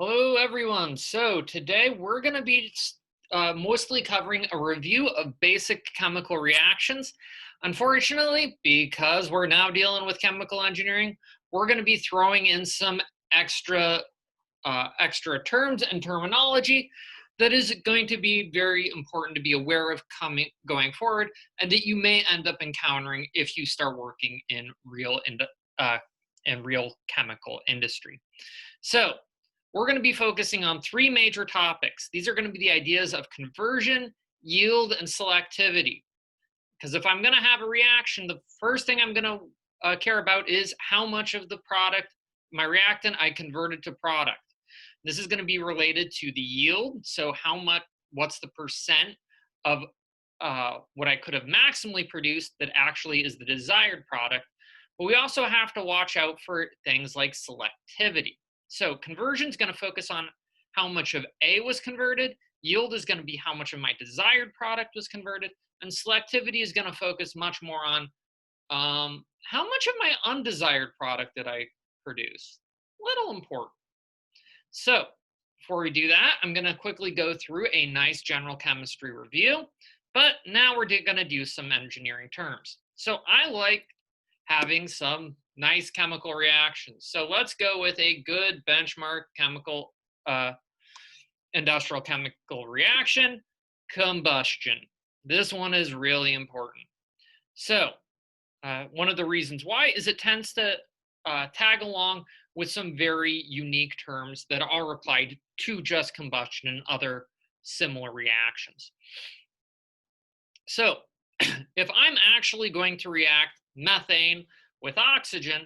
Hello, everyone. So today we're going to be mostly covering a review of basic chemical reactions. Unfortunately, because we're now dealing with chemical engineering, we're going to be throwing in some extra extra terms and terminology that is going to be very important to be aware of going forward, and that you may end up encountering if you start working uh, in real chemical industry. So we're going to be focusing on three major topics. These are going to be the ideas of conversion, yield, and selectivity. Because if I'm going to have a reaction, the first thing I'm going to care about is how much of the product, my reactant, I converted to product. This is going to be related to the yield. So what's the percent of what I could have maximally produced that actually is the desired product. But we also have to watch out for things like selectivity. So conversion is going to focus on how much of A was converted. Yield is going to be how much of my desired product was converted. And selectivity is going to focus much more on how much of my undesired product did I produce. Little important. So before we do that, I'm going to quickly go through a nice general chemistry review. But now we're going to do some engineering terms. So I like having some nice chemical reactions. So let's go with a good benchmark industrial chemical reaction, combustion. This one is really important. So one of the reasons why is it tends to tag along with some very unique terms that are applied to just combustion and other similar reactions. So if I'm actually going to react methane with oxygen,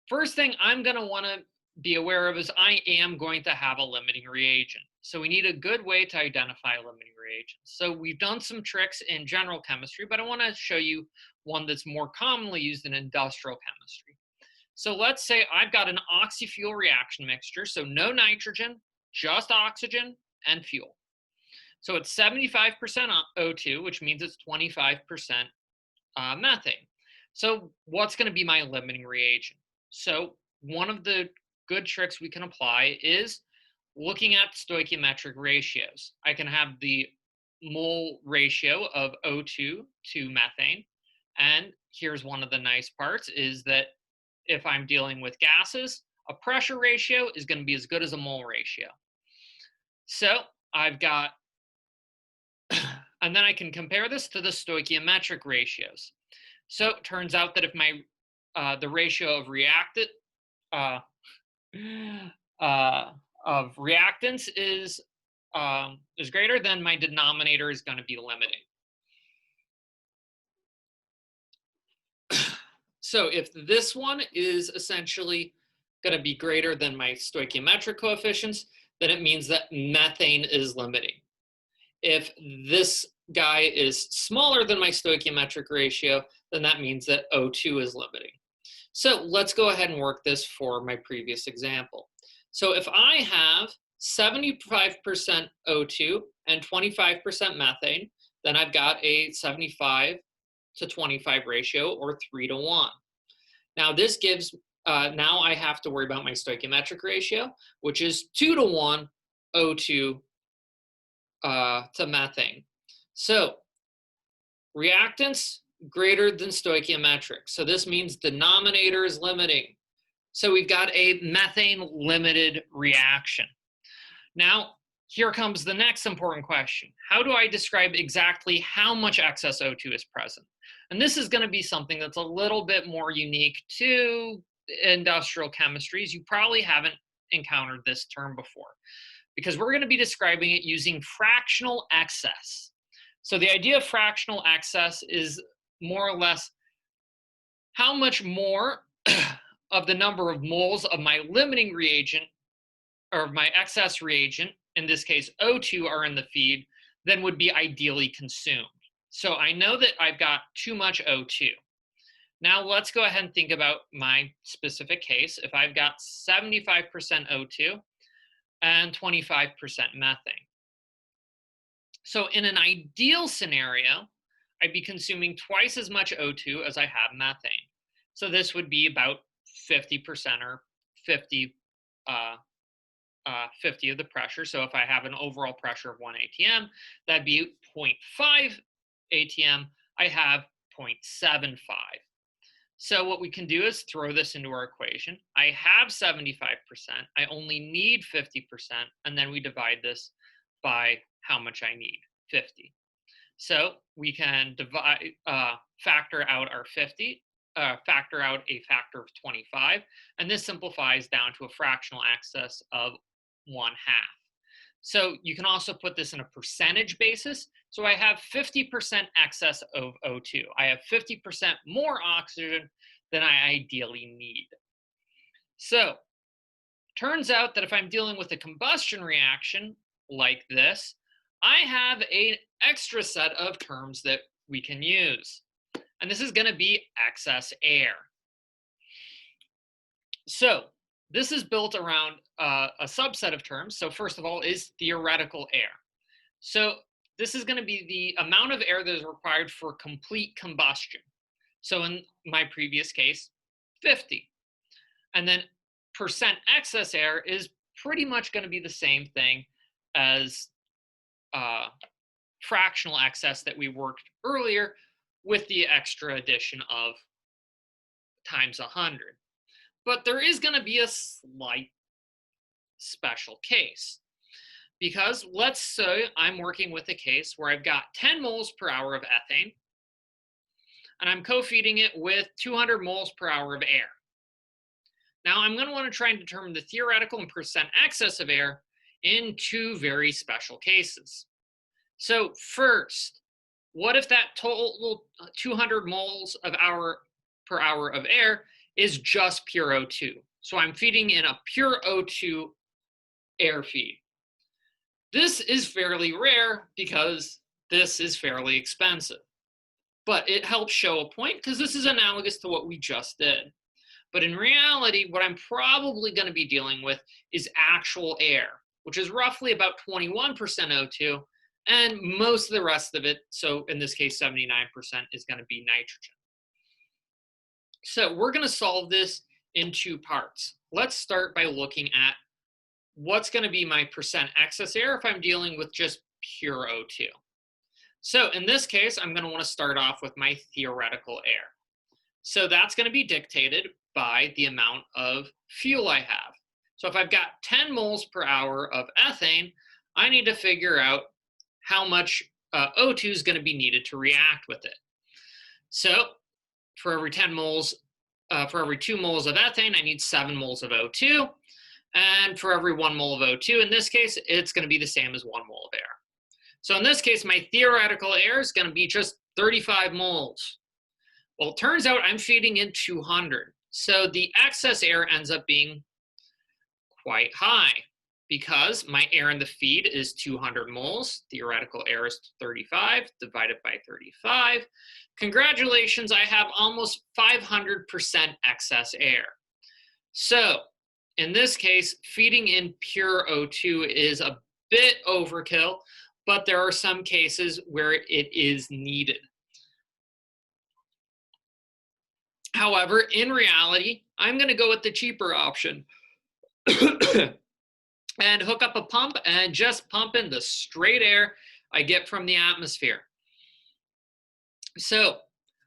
first thing I'm going to want to be aware of is I am going to have a limiting reagent. So we need a good way to identify limiting reagents. So we've done some tricks in general chemistry, but I want to show you one that's more commonly used in industrial chemistry. So let's say I've got an oxy-fuel reaction mixture, so no nitrogen, just oxygen and fuel. So it's 75% O2, which means it's 25% methane. So what's going to be my limiting reagent? So one of the good tricks we can apply is looking at stoichiometric ratios. I can have the mole ratio of O2 to methane. And here's one of the nice parts is that if I'm dealing with gases, a pressure ratio is going to be as good as a mole ratio. So I've got, and then I can compare this to the stoichiometric ratios. So it turns out that if the ratio of uh, of reactants is greater, then my denominator is going to be limiting. So if this one is essentially going to be greater than my stoichiometric coefficients, then it means that methane is limiting. If this guy is smaller than my stoichiometric ratio, then that means that O2 is limiting. So let's go ahead and work this for my previous example. So if I have 75% O2 and 25% methane, then I've got a 75 to 25 ratio, or 3-to-1. Now this gives, now I have to worry about my stoichiometric ratio, which is 2-to-1 O2 to methane. So reactants greater than stoichiometric. So this means denominator is limiting. So we've got a methane limited reaction. Now, here comes the next important question. How do I describe exactly how much excess O2 is present? And this is going to be something that's a little bit more unique to industrial chemistries. You probably haven't encountered this term before, because we're going to be describing it using fractional excess. So the idea of fractional excess is more or less how much more of the number of moles of my limiting reagent, or my excess reagent, in this case O2, are in the feed than would be ideally consumed. So I know that I've got too much O2. Now let's go ahead and think about my specific case. If I've got 75% O2 and 25% methane. So in an ideal scenario, I'd be consuming twice as much O2 as I have methane. So this would be about 50% or 50 50 of the pressure. So if I have an overall pressure of 1 atm, that'd be 0.5 atm. I have 0.75. So what we can do is throw this into our equation. I have 75%. I only need 50%. And then we divide this by how much I need, 50. So we can factor out our 50, factor out a factor of 25, and this simplifies down to a fractional excess of 1/2. So you can also put this in a percentage basis. So I have 50% excess of O2. I have 50% more oxygen than I ideally need. So turns out that if I'm dealing with a combustion reaction like this, I have an extra set of terms that we can use. And this is going to be excess air. So this is built around a subset of terms. So first of all is theoretical air. So this is going to be the amount of air that is required for complete combustion. So in my previous case, 50. And then percent excess air is pretty much going to be the same thing as fractional excess that we worked earlier with the extra addition of times 100. But there is going to be a slight special case. Because let's say I'm working with a case where I've got 10 moles per hour of ethane, and I'm co-feeding it with 200 moles per hour of air. Now I'm going to want to try and determine the theoretical and percent excess of air in two very special cases. So first, what if that total 200 moles per hour of air is just pure O2? So I'm feeding in a pure O2 air feed. This is fairly rare because this is fairly expensive. But it helps show a point because this is analogous to what we just did. But in reality, what I'm probably going to be dealing with is actual air, which is roughly about 21% O2, and most of the rest of it, so in this case 79%, is going to be nitrogen. So we're going to solve this in two parts. Let's start by looking at what's going to be my percent excess air if I'm dealing with just pure O2. So in this case, I'm going to want to start off with my theoretical air. So that's going to be dictated by the amount of fuel I have. So if I've got 10 moles per hour of ethane, I need to figure out how much O2 is going to be needed to react with it. So for every 10 moles, for every 2 moles of ethane, I need 7 moles of O2. And for every 1 mole of O2, in this case, it's going to be the same as 1 mole of air. So in this case, my theoretical air is going to be just 35 moles. Well, it turns out I'm feeding in 200. So the excess air ends up being quite high because my air in the feed is 200 moles. Theoretical air is 35 divided by 35. Congratulations, I have almost 500% excess air. So in this case, feeding in pure O2 is a bit overkill, but there are some cases where it is needed. However, in reality, I'm going to go with the cheaper option and hook up a pump and just pump in the straight air I get from the atmosphere. So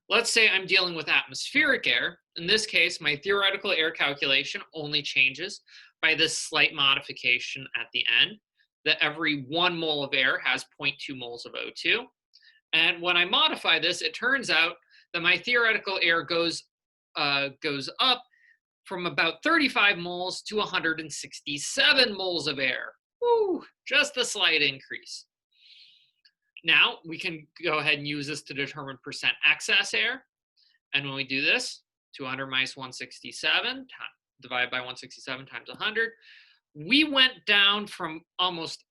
let's say I'm dealing with atmospheric air. In this case, my theoretical air calculation only changes by this slight modification at the end, that every 1 mole of air has 0.2 moles of O2. And when I modify this, it turns out that my theoretical air goes up from about 35 moles to 167 moles of air. Woo, just a slight increase. Now we can go ahead and use this to determine percent excess air. And when we do this, 200 minus 167 divided by 167 times 100, we went down from almost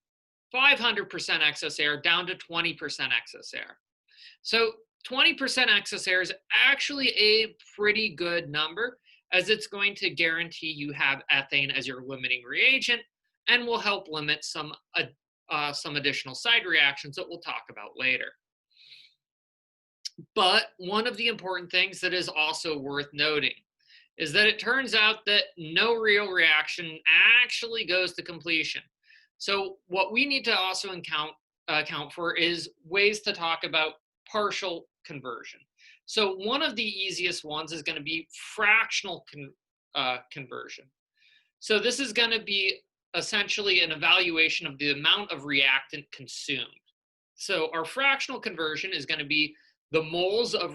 500% excess air down to 20% excess air. So 20% excess air is actually a pretty good number, as it's going to guarantee you have ethane as your limiting reagent and will help limit some additional side reactions that we'll talk about later. But one of the important things that is also worth noting is that it turns out that no real reaction actually goes to completion. So what we need to also account for is ways to talk about partial conversion. So one of the easiest ones is going to be fractional conversion. So this is going to be essentially an evaluation of the amount of reactant consumed. So our fractional conversion is going to be the moles of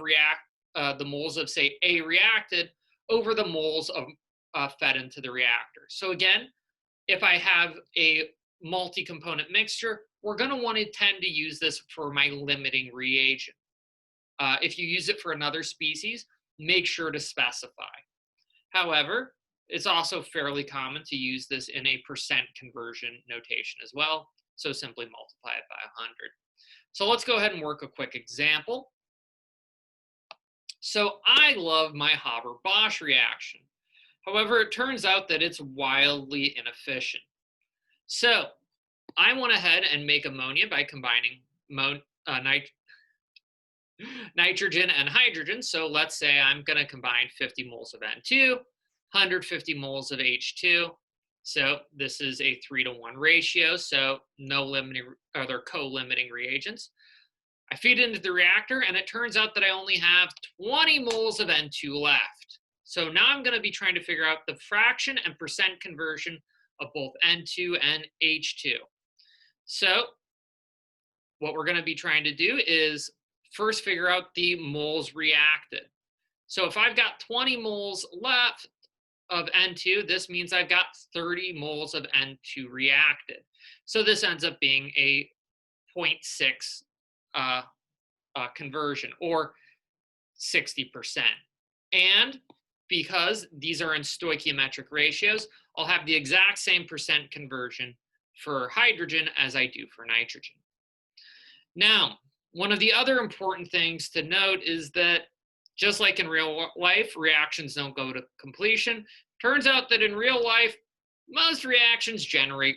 say A reacted over the moles of fed into the reactor. So again, if I have a multi-component mixture, we're going to want to tend to use this for my limiting reagent. If you use it for another species, make sure to specify. However, it's also fairly common to use this in a percent conversion notation as well. So simply multiply it by 100. So let's go ahead and work a quick example. So I love my Haber-Bosch reaction. However, it turns out that it's wildly inefficient. So I went ahead and make ammonia by combining nitrogen and hydrogen. So let's say I'm going to combine 50 moles of N2, 150 moles of H2. So this is a 3-to-1 ratio. So no limiting other co-limiting reagents. I feed it into the reactor, and it turns out that I only have 20 moles of N2 left. So now I'm going to be trying to figure out the fraction and percent conversion of both N2 and H2. So what we're going to be trying to do is first figure out the moles reacted. So if I've got 20 moles left of N2, this means I've got 30 moles of N2 reacted. So this ends up being a 0.6 conversion, or 60%. And because these are in stoichiometric ratios, I'll have the exact same percent conversion for hydrogen as I do for nitrogen. Now, one of the other important things to note is that just like in real life, reactions don't go to completion. Turns out that in real life, most reactions generate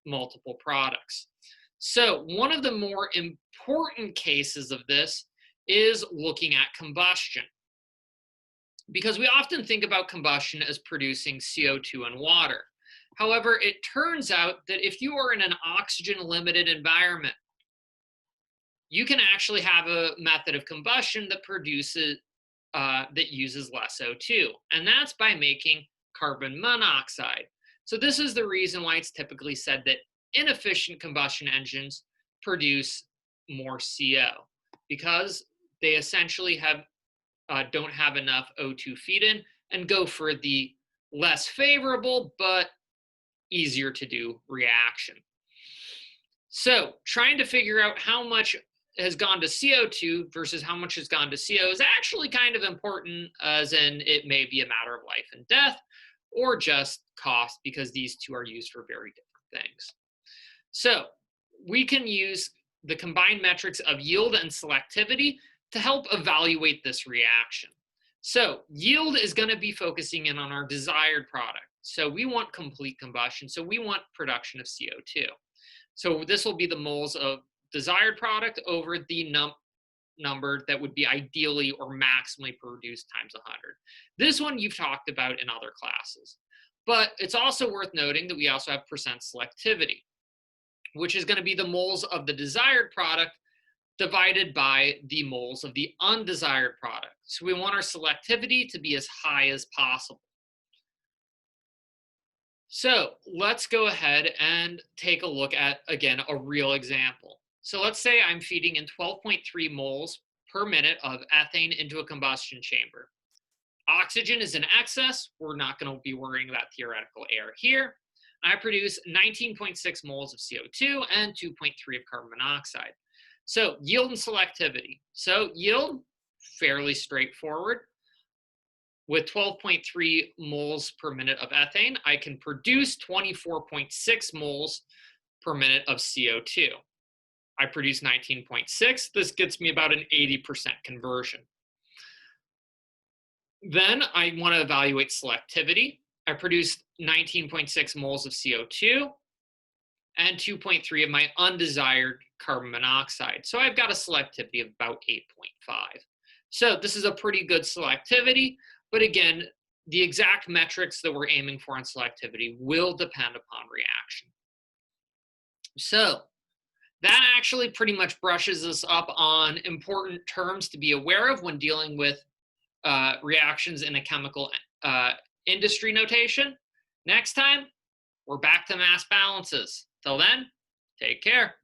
multiple products. So one of the more important cases of this is looking at combustion, because we often think about combustion as producing CO2 and water. However, it turns out that if you are in an oxygen-limited environment, you can actually have a method of combustion that uses less O2, and that's by making carbon monoxide. So this is the reason why it's typically said that inefficient combustion engines produce more CO, because they essentially don't have enough O2 feed in and go for the less favorable but easier to do reaction. So trying to figure out how much has gone to CO2 versus how much has gone to CO is actually kind of important, as in it may be a matter of life and death or just cost, because these two are used for very different things. So we can use the combined metrics of yield and selectivity to help evaluate this reaction. So yield is going to be focusing in on our desired product. So we want complete combustion. So we want production of CO2. So this will be the moles of desired product over the number that would be ideally or maximally produced times 100. This one you've talked about in other classes. But it's also worth noting that we also have percent selectivity, which is going to be the moles of the desired product divided by the moles of the undesired product. So we want our selectivity to be as high as possible. So let's go ahead and take a look at, again, a real example. So let's say I'm feeding in 12.3 moles per minute of ethane into a combustion chamber. Oxygen is in excess. We're not going to be worrying about theoretical air here. I produce 19.6 moles of CO2 and 2.3 of carbon monoxide. So yield and selectivity. So yield, fairly straightforward. With 12.3 moles per minute of ethane, I can produce 24.6 moles per minute of CO2. I produce 19.6. This gets me about an 80% conversion. Then I want to evaluate selectivity. I produce 19.6 moles of CO2 and 2.3 of my undesired carbon monoxide. So I've got a selectivity of about 8.5. So this is a pretty good selectivity, But again, the exact metrics that we're aiming for in selectivity will depend upon reaction. So that actually pretty much brushes us up on important terms to be aware of when dealing with reactions in a chemical industry notation. Next time, we're back to mass balances. Till then, take care.